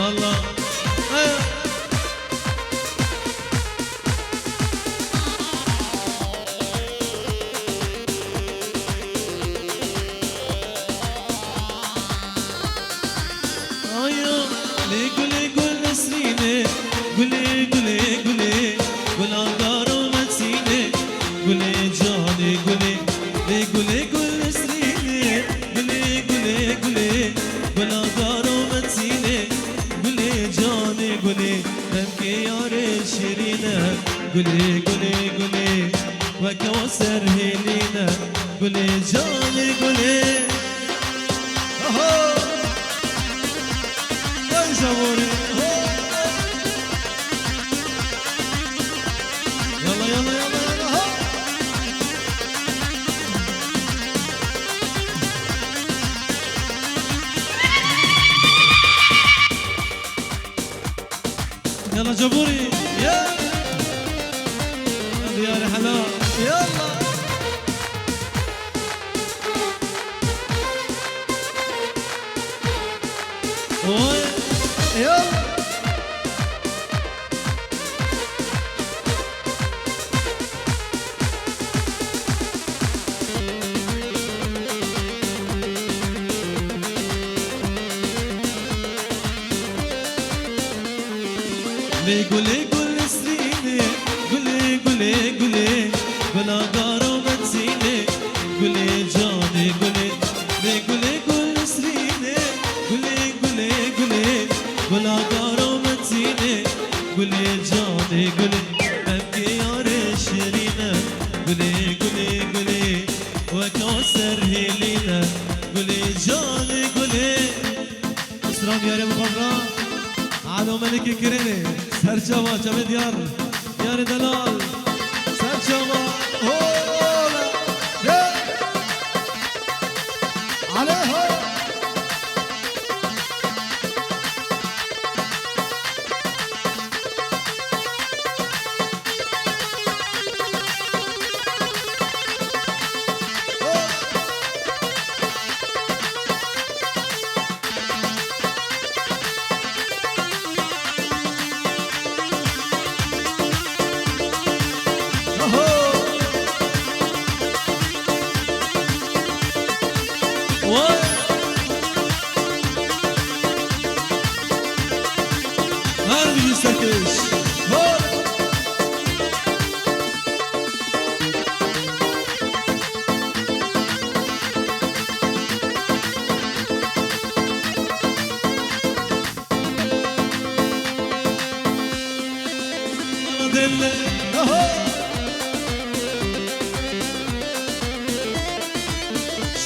الله ايوه ايوه لي قولي قول سنيني قولي قولي قولي قول اقدر وما تسيني قولي جاني قولي لي قولي قول سنيني قولي قولي قولي قول اقدر وما تسيني قولي جاني قولي نبكي يا شيرينه قولي قولي قولي وكوثر هيلينا قولي جاني قولي اهو جابوري يلا يلا يلا يلا ها يلا جابوري يا ديار حلا يلا يلا لي قولي قول سنيني قولي قولي قولي بلا دار وما تسيني قولي جاني قولي لي قولي قول سنيني قولي قولي قولي بلا دار وما تسيني قولي جاني قولي ابكي يا شيرينه قولي قولي قولي وكوثر هيلينا قولي جاني قولي اسلام يا رب خضراء علو ملك كريمي سرجوا جمد يار دلال سرجوا هولا يا عليها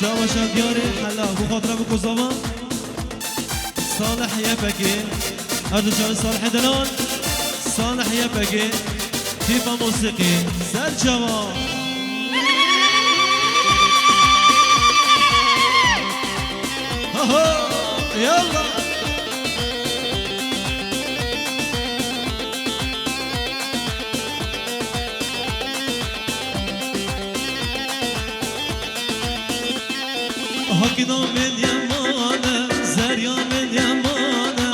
شاوشا دياري حلا بخاطر ابو كوزاوا صالح يا بكي هذا جاي صالح دلال صالح يا بكي فيفا موسيقي سرجوا اهو يلا كنا من يمانه زريا من يمانه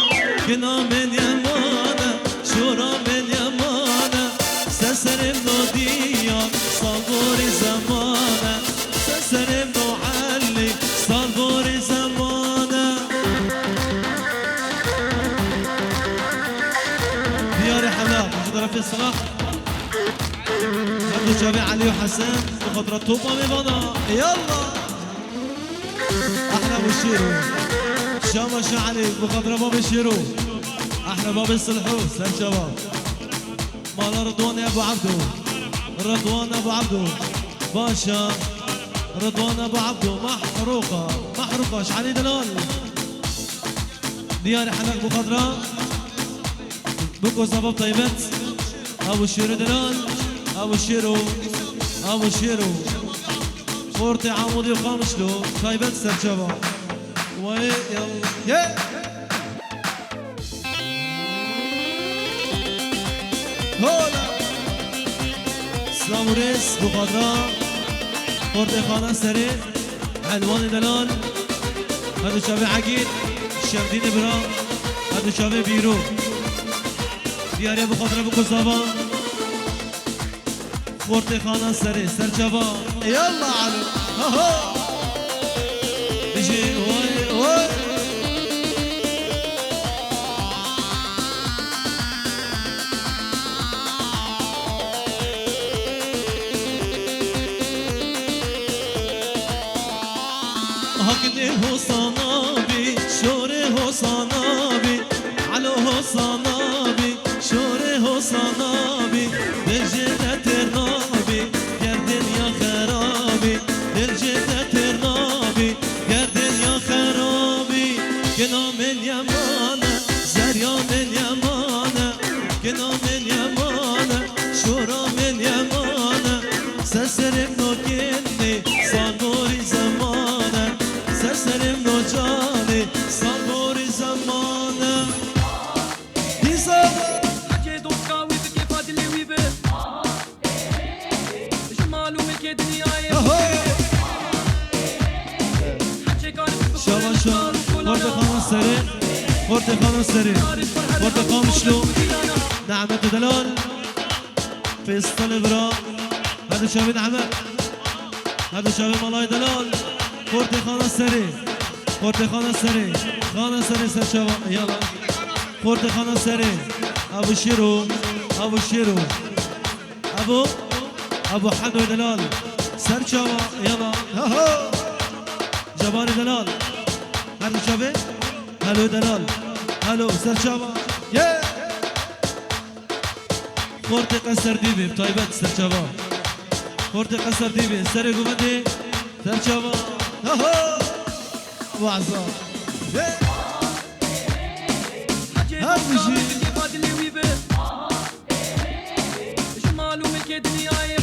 كنا من يمانه شورا من يمانه سسرم نوديان صالبوري زمانه سسرم نوعلي صالبوري زمانه دياري حمام حضر في الصلاح عبد الجابي علي وحسن بخضرة طوبة ببنا يلا احنا بشيرو شامش عليك بخضرة باب الشيرو احنا باب الصلحو سلام شباب مال رضوان يا ابو عبدو رضوان ابو عبدو باشا رضوان ابو عبدو محروقه شعلي دلال دياري حلق بخضرة بكو صباب طيبت ابو الشيرو دلال ابو الشيرو فورتي عمودي وخامشلو طيبت سرجبا وي يلا هولا سلاموريس بخضراء فورتي خانه سري علوان دلال هذا شابي عقيد الشمدين برا هدو شاوه بیرو بیاره بخاطر بکو زبان خورت خانه سره سر جوان یالا علو ها ها بجی وای وای هاكني حسنابي شوري حسنابي على حسنابي شوري حسنابي بالجنة الرابي قردن يا خرابي بالجنة الرابي قردن يا خرابي كنا من يمانة زريا من يمانة كنا من يمانة شورا من يمانة سسرم نوكني صانوري زمانة سسرم نو جاني صانوري زمانة دي زمانة حكي دوكا ويبك يفادلي ويبك جمالو مكي دنياي حكي كارب شباب شباب خورد خانم سري خورد خانم سري خورد خانم شلو نعمة دلال فيستال برا هذا شباب نعمة هذا شباب ملاي دلال خورد خانم سري خورد خانم سري خانم سري سر شباب يلا خورد خانم سري ابو شيرو ابو شيرو ابو حمد دلال سر شباب يلا ها جبار دلال هلو شباب هلو دلال هلو سر شباب خورد قصر دیبی طایبت سر شباب خورد قصر دیبی سر گومدی سر شباب وعزا حكي دوكا ويبك يفادلي ويبك جمالو مكي دنياي